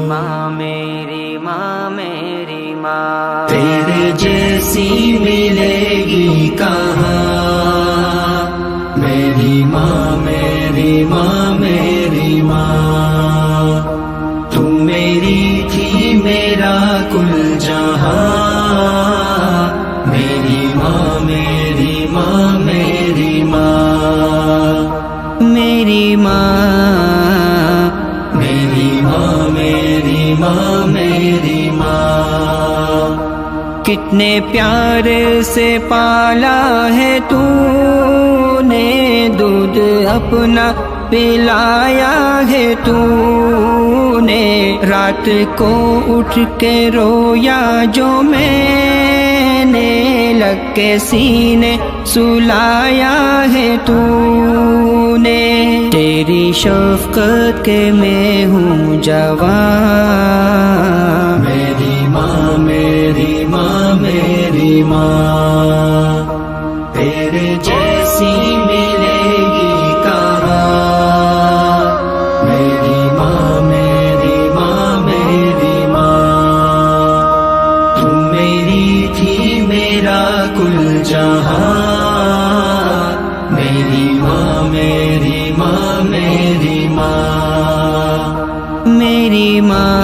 माँ मेरी माँ मेरी माँ, तेरे जैसी मिलेगी कहाँ। मेरी माँ मेरी माँ मेरी माँ, तू मेरी थी मेरा कुल जहाँ। मेरी माँ मेरी माँ मेरी माँ, मेरी माँ मेरी माँ मेरी माँ मेरी माँ। कितने प्यार से पाला है तूने, दूध अपना पिलाया है तूने। रात को उठ के रोया जो मैंने, लग के सीने सुलाया है तूने। तेरी शफ़क़त के मैं हूँ जवान। मेरी माँ मेरी माँ मेरी माँ, तेरे जैसी मिलेगी कहाँ। मेरी माँ मेरी माँ मेरी माँ, तू मेरी थी मेरा कुल जहाँ। मेरी माँ मेरी माँ मेरी माँ, मेरी माँ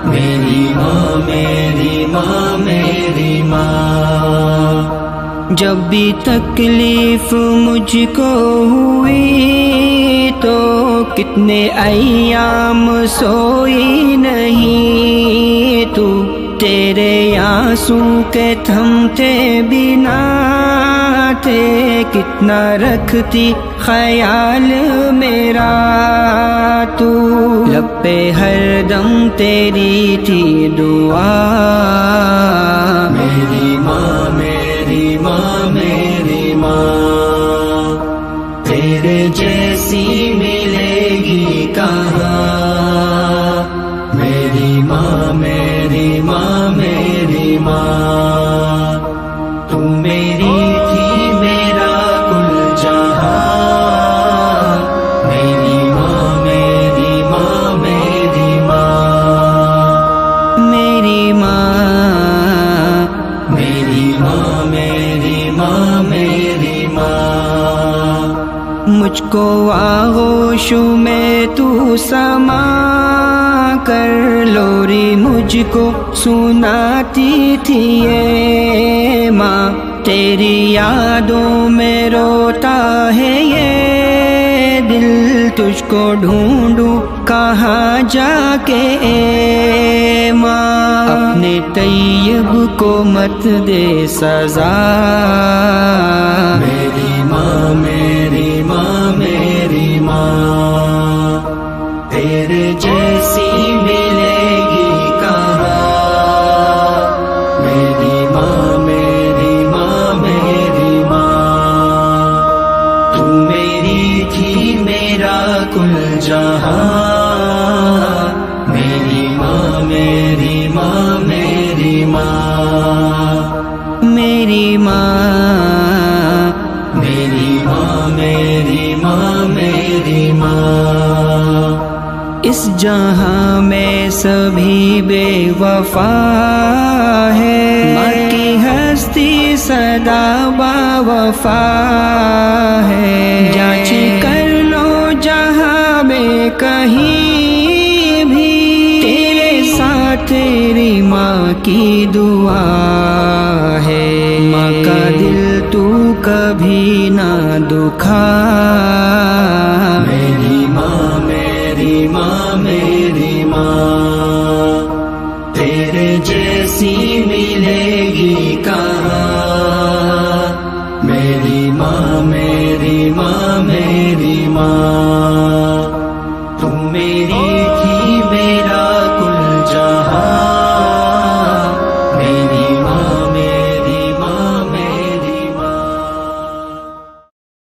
मेरी माँ मेरी माँ मेरी माँ। जब भी तकलीफ मुझको हुई तो कितने अय्याम सोई नहीं तू। तेरे आंसू के थमते बिना थे, कितना रखती ख्याल मेरा तू। लब पे हरदम तेरी थी दुआ। मेरी माँ मेरी माँ मेरी माँ, तेरे जैसी मिलेगी कहाँ। मेरी माँ मेरी माँ मेरी माँ, तू मेरी थी मेरा कुल जहाँ। मेरी माँ मेरी माँ मेरी माँ, मेरी माँ मेरी माँ मेरी माँ मेरी माँ। मुझको आगोशों में तू समा कर, लोरी मुझको सुनाती थी ये माँ। तेरी यादों में रोता है ये दिल, तुझको ढूंढूं कहाँ जाके ए माँ। अपने तैयब को मत दे सजा। मेरी माँ मेरी माँ मेरी माँ, तेरे जैसी मिलेगी कहाँ। मेरी माँ मेरी माँ मेरी माँ, तू मेरी थी मेरा कुल जहाँ। मेरी माँ मेरी माँ मेरी माँ, मेरी माँ मेरी माँ मेरी माँ मेरी माँ। इस जहां में सभी बेवफा है, माँ की हस्ती सदा बावफा है। जांच कर लो जहां में कहीं भी, तेरे साथ तेरी माँ की दुआ है। माँ का दिल तू कभी ना दुखा। मेरी माँ मेरी माँ मेरी माँ, तेरे जैसी मिलेगी कहाँ। मेरी माँ मेरी माँ मेरी माँ, तू मेरी थी मेरा कुल जहाँ।